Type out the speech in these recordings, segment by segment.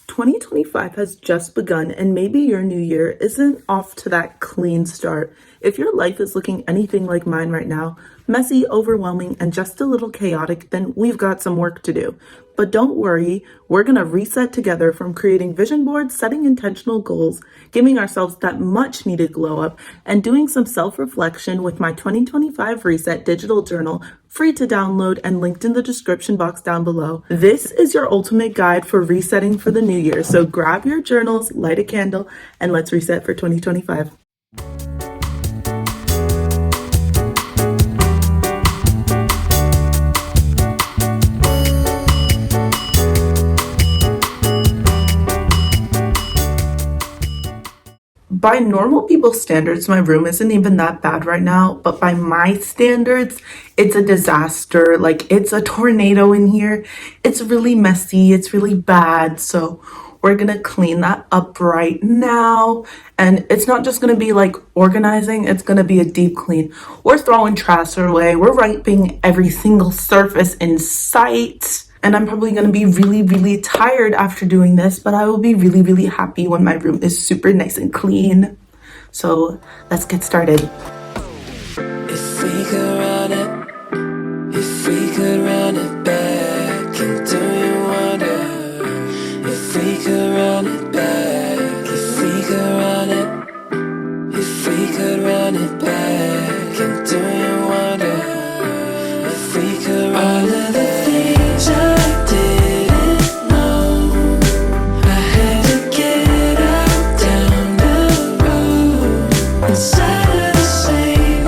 2025 has just begun, and maybe your new year isn't off to that clean start. If your life is looking anything like mine right now, messy, overwhelming, and just a little chaotic, then we've got some work to do. But don't worry, we're gonna reset together from creating vision boards, setting intentional goals, giving ourselves that much needed glow up, and doing some self reflection with my 2025 Reset digital journal, free to download and linked in the description box down below. This is your ultimate guide for resetting for the new year. So grab your journals, light a candle, and let's reset for 2025. By normal people's standards, my room isn't even that bad right now, but by my standards, it's a disaster. Like, it's a tornado in here. It's really messy. It's really bad. So we're gonna clean that up right now. And it's not just gonna be like organizing, it's gonna be a deep clean. We're throwing trash away. We're wiping every single surface in sight. And I'm probably going to be really, really tired after doing this, but I will be really, really happy when my room is super nice and clean. So let's get started. If we could run it, if we could run it back, and do you wonder? If we could run it back, if we could run it, if we could run it back, and do you wonder? If we could run it back. I didn't know I had to get out down the road inside of the same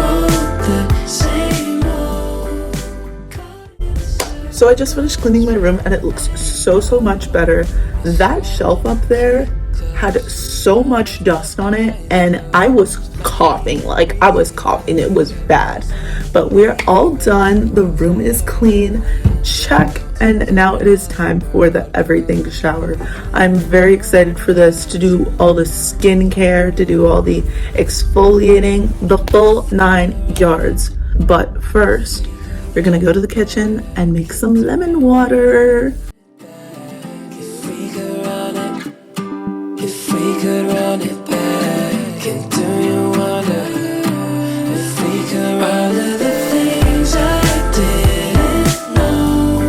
old. So I just finished cleaning my room and it looks so much better. That shelf up there had so much dust on it and I was coughing. It was bad. But we're all done. The room is clean. Check. And now it is time for the everything shower. I'm very excited for this, to do all the skincare, to do all the exfoliating, the full 9 yards. But first, we're gonna go to the kitchen and make some lemon water. If we could run it back, and do you wonder? If we could run it, the things I didn't know,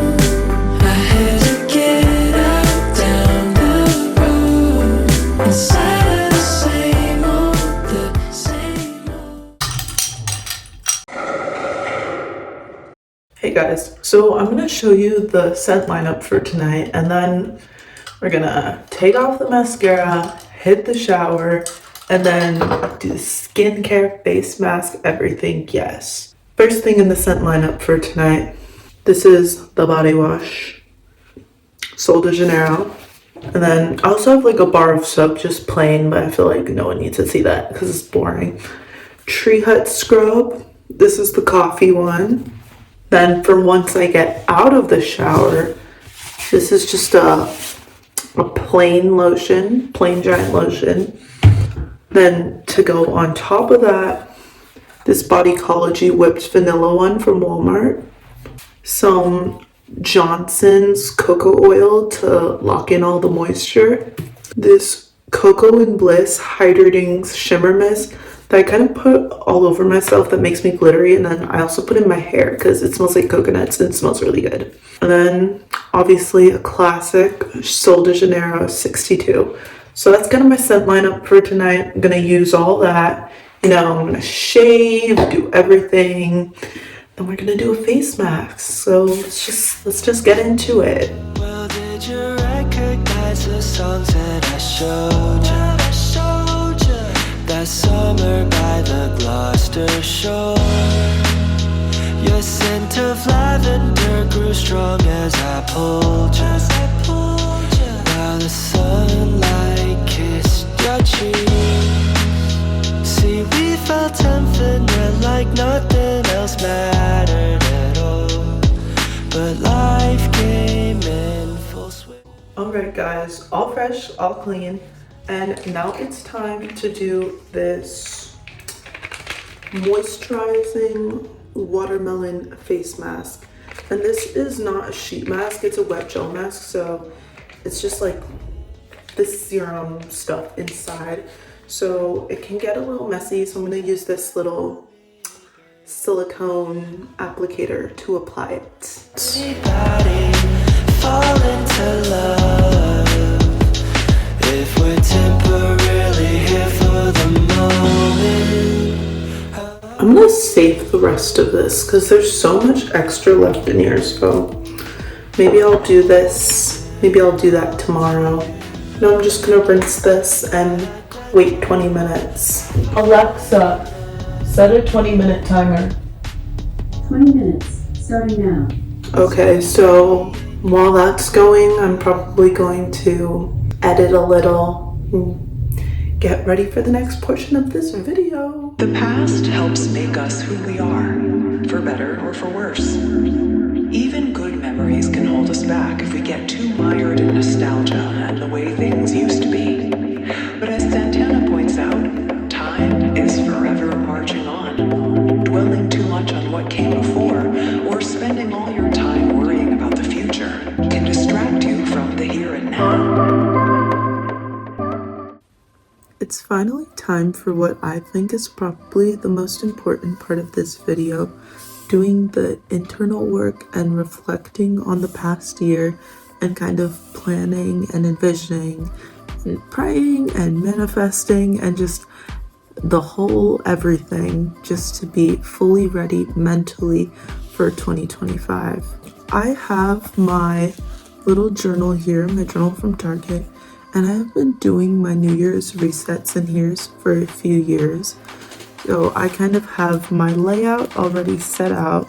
I had to get out down the road inside of the same old. Hey guys, so I'm gonna show you the scent lineup for tonight, and then we're gonna take off the mascara, hit the shower, and then do the skincare, face mask, everything, yes. First thing in the scent lineup for tonight, this is the body wash, Sol de Janeiro. And then I also have like a bar of soap, just plain, but I feel like no one needs to see that because it's boring. Tree Hut scrub, this is the coffee one. Then for once I get out of the shower, this is just a plain lotion, plain giant lotion. Then to go on top of that, this Bodycology whipped vanilla one from Walmart. Some Johnson's cocoa oil to lock in all the moisture. This Cocoa and Bliss hydrating shimmer mist that I kind of put all over myself that makes me glittery, and then I also put in my hair because it smells like coconuts and it smells really good. And then obviously a classic Sol de Janeiro 62. So that's kind of my scent lineup for tonight. I'm gonna use all that. I'm gonna shave, do everything. Then we're gonna do a face mask. So let's just get into it. Well, did you recognize the songs that I showed you? That summer by the Gloucester shore. Your scent of lavender grew strong as I pulled you. While the sunlight kissed your cheek. See, we felt infinite like nothing else mattered at all. But life came in full swing. Alright guys, all fresh, all clean. And now it's time to do this moisturizing watermelon face mask. And this is not a sheet mask, it's a wet gel mask, so it's just like this serum stuff inside, so it can get a little messy. So I'm going to use this little silicone applicator to apply it. Anybody fall into love if we're temporarily here for the moment? I'm gonna save the rest of this because there's so much extra left in here, so maybe I'll do this, maybe I'll do that tomorrow. No, I'm just gonna rinse this and wait 20 minutes. Alexa, set a 20-minute timer. 20 minutes, starting now. Okay, so while that's going, I'm probably going to edit a little, get ready for the next portion of this video. The past helps make us who we are, for better or for worse. Even good memories can hold us back if we get too mired in nostalgia and the way things used to be. But as Santana points out, time is forever marching on. Dwelling too much on what came before, or spending all your time worrying about the future, can distract you from the here and now. It's finally time for what I think is probably the most important part of this video, doing the internal work and reflecting on the past year and kind of planning and envisioning and praying and manifesting and just the whole everything, just to be fully ready mentally for 2025. I have my little journal here, my journal from Target, and I have been doing my New Year's resets in here for a few years. So I kind of have my layout already set out,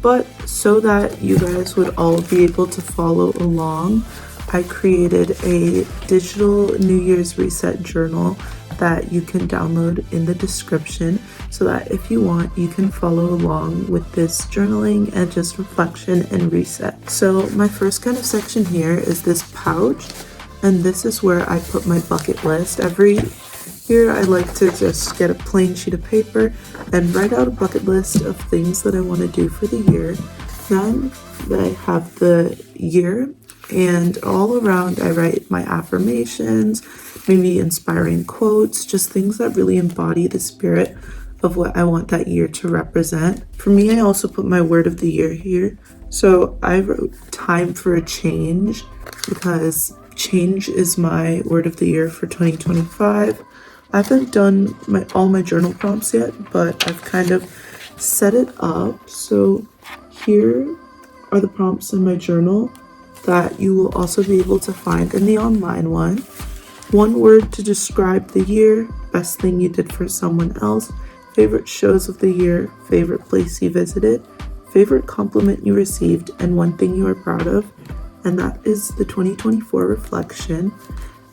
but so that you guys would all be able to follow along, I created a digital New Year's reset journal that you can download in the description, so that if you want, you can follow along with this journaling and just reflection and reset. So my first kind of section here is this pouch, and this is where I put my bucket list. Every year I like to just get a plain sheet of paper and write out a bucket list of things that I want to do for the year. Then I have the year, and all around I write my affirmations, maybe inspiring quotes, just things that really embody the spirit of what I want that year to represent. For me, I also put my word of the year here. So I wrote time for a change, because change is my word of the year for 2025. I haven't done all my journal prompts yet, but I've kind of set it up. So here are the prompts in my journal that you will also be able to find in the online one. One word to describe the year, best thing you did for someone else, favorite shows of the year, favorite place you visited, favorite compliment you received, and one thing you are proud of. And that is the 2024 reflection.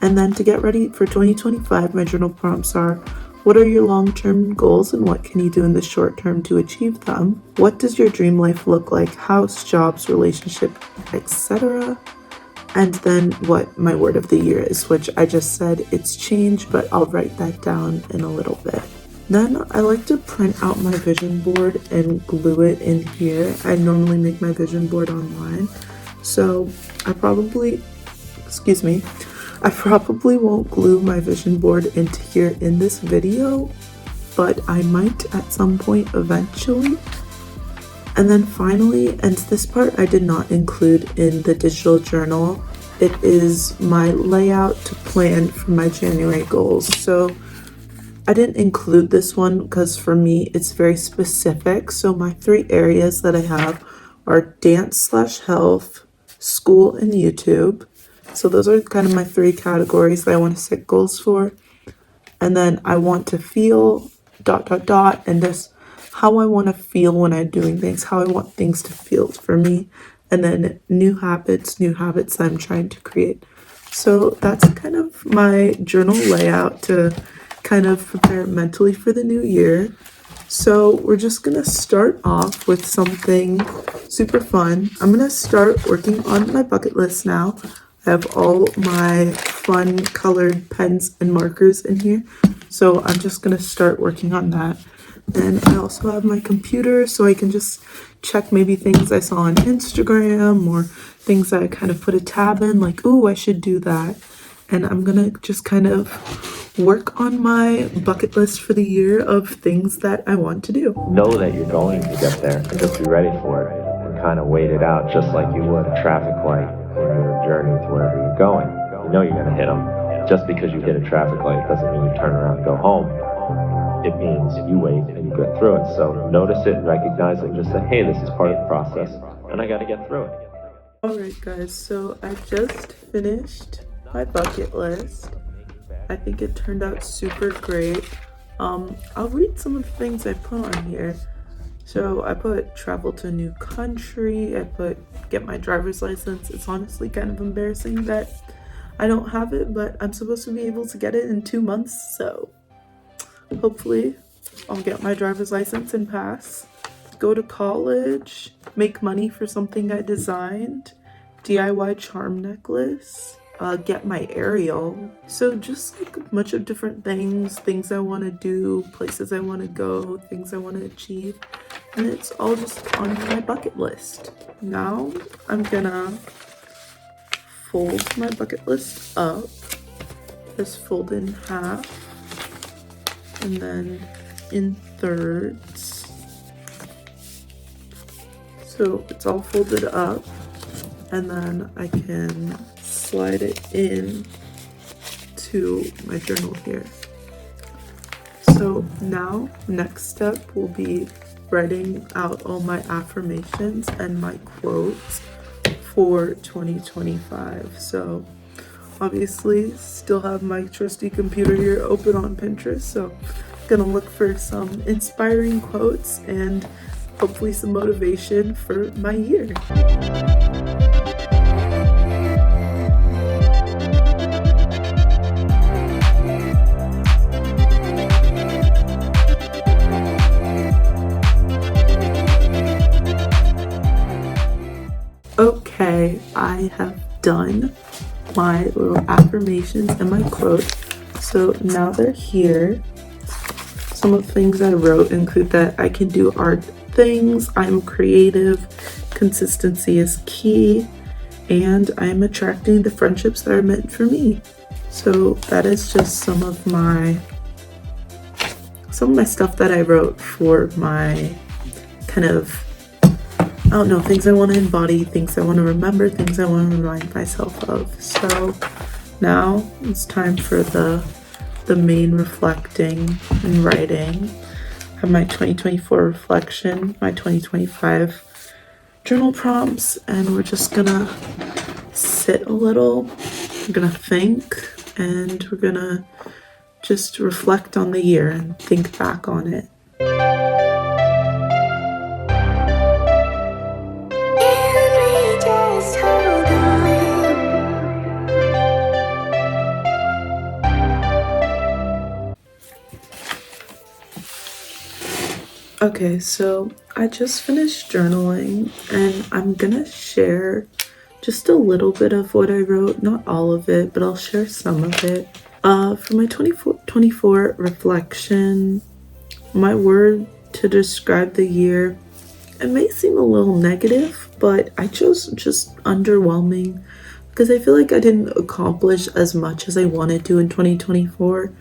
And then to get ready for 2025, my journal prompts are: what are your long-term goals and what can you do in the short term to achieve them? What does your dream life look like? House, jobs, relationship, etc. And then what my word of the year is, which I just said it's change, but I'll write that down in a little bit. Then I like to print out my vision board and glue it in here. I normally make my vision board online. So I probably won't glue my vision board into here in this video, but I might at some point eventually. And then finally, and this part I did not include in the digital journal, it is my layout to plan for my January goals. So I didn't include this one because for me it's very specific. So my 3 areas that I have are dance/health, school, and YouTube. So those are kind of my 3 categories that I want to set goals for. And then I want to feel ... and just how I want to feel when I'm doing things, how I want things to feel for me. And then new habits that I'm trying to create. So that's kind of my journal layout to kind of prepare mentally for the new year. So we're just gonna start off with something super fun. I'm gonna start working on my bucket list now. I have all my fun colored pens and markers in here. So I'm just gonna start working on that. And I also have my computer so I can just check maybe things I saw on Instagram or things that I kind of put a tab in, like, oh, I should do that. and I'm gonna just kind of work on my bucket list for the year of things that I want to do. Know that you're going to get there and just be ready for it and kind of wait it out just like you would a traffic light in your journey to wherever you're going. You know you're going to hit them. Just because you hit a traffic light doesn't mean you turn around and go home. It means you wait and you get through it. So notice it and recognize it and just say, hey, this is part of the process and I got to get through it. Alright guys, so I just finished my bucket list. I think it turned out super great. I'll read some of the things I put on here. So I put travel to a new country, I put get my driver's license. It's honestly kind of embarrassing that I don't have it, but I'm supposed to be able to get it in 2 months, so hopefully I'll get my driver's license and pass. Go to college, make money for something I designed, DIY charm necklace, get my aerial. So just like a bunch of different things I want to do, places I want to go, things I want to achieve, and it's all just on my bucket list. Now I'm gonna fold my bucket list up, just fold in half and then in thirds. So it's all folded up, and then I can slide it in to my journal here. So now next step will be writing out all my affirmations and my quotes for 2025. So obviously still have my trusty computer here open on Pinterest, so I'm gonna look for some inspiring quotes and hopefully some motivation for my year. Okay, I have done my little affirmations and my quotes. So now they're here. Some of the things I wrote include that I can do hard things, I'm creative, consistency is key, and I'm attracting the friendships that are meant for me. So that is just some of my stuff that I wrote for my kind of, I don't know, things I want to embody, things I want to remember, things I want to remind myself of. So now it's time for the main reflecting and writing. I have my 2024 reflection, my 2025 journal prompts, and we're just gonna sit a little, we're gonna think, and we're gonna just reflect on the year and think back on it. Okay, so I just finished journaling and I'm gonna share just a little bit of what I wrote, not all of it, but I'll share some of it. For my 2024 reflection, my word to describe the year, it may seem a little negative, but I chose just underwhelming because I feel like I didn't accomplish as much as I wanted to in 2024.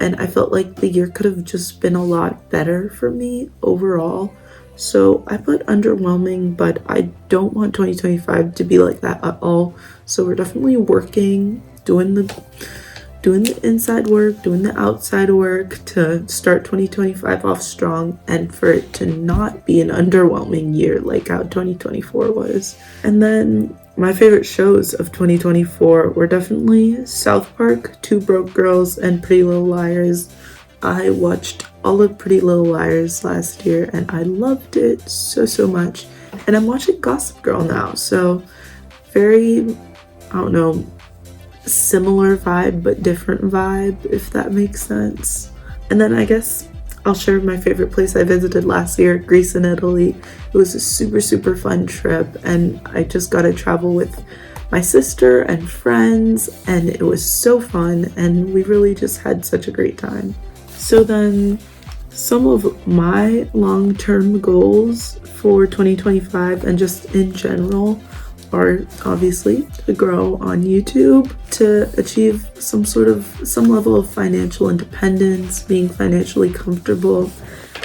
And I felt like the year could have just been a lot better for me overall. So I put underwhelming, but I don't want 2025 to be like that at all. So we're definitely working, doing the inside work, doing the outside work to start 2025 off strong and for it to not be an underwhelming year like how 2024 was. And then my favorite shows of 2024 were definitely South Park, Two Broke Girls, and Pretty Little Liars. I watched all of Pretty Little Liars last year and I loved it so much. And I'm watching Gossip Girl now, so very, I don't know, similar vibe but different vibe, if that makes sense. And then I guess I'll share my favorite place I visited last year, Greece and Italy. It was a super fun trip and I just got to travel with my sister and friends and it was so fun and we really just had such a great time. So then some of my long-term goals for 2025 and just in general are obviously to grow on YouTube, to achieve some level of financial independence, being financially comfortable,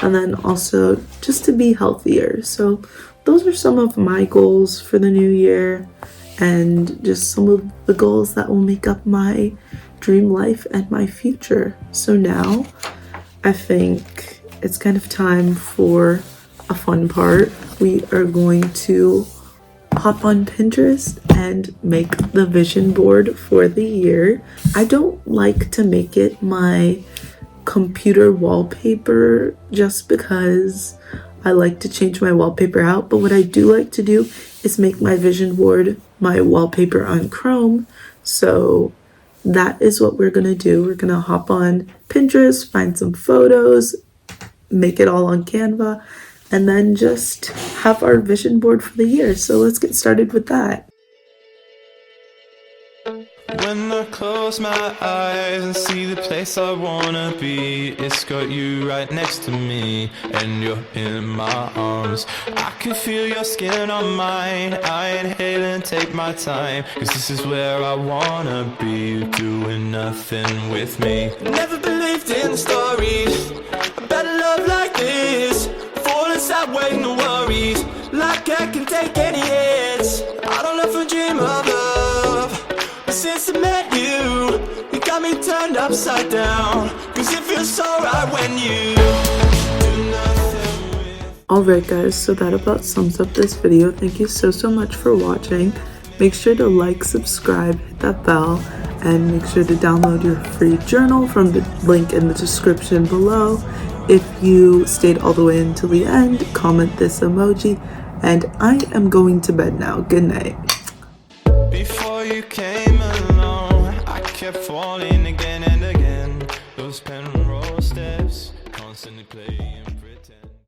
and then also just to be healthier. So those are some of my goals for the new year, and just some of the goals that will make up my dream life and my future. So now I think it's kind of time for a fun part. We are going to hop on Pinterest and make the vision board for the year. I don't like to make it my computer wallpaper just because I like to change my wallpaper out, but what I do like to do is make my vision board my wallpaper on Chrome. So that is what we're gonna do. We're gonna hop on Pinterest, find some photos, make it all on Canva, and then just have our vision board for the year. So let's get started with that. When I close my eyes and see the place I wanna be, it's got you right next to me, and you're in my arms. I can feel your skin on mine, I inhale and take my time, cause this is where I wanna be, doing nothing with me. Never believed in stories about a love like this, fall inside with no worries, like I can take any hits. I don't ever dream of love, but since I met you, you got me turned upside down, cause it feels so right when you do nothing with. Alright guys, so that about sums up this video. Thank you so much for watching. Make sure to like, subscribe, hit that bell, and make sure to download your free journal from the link in the description below. If you stayed all the way until the end, comment this emoji, and I am going to bed now. Good night. Before you came along, I kept falling again and again. Those pen roll steps, constantly playing pretend.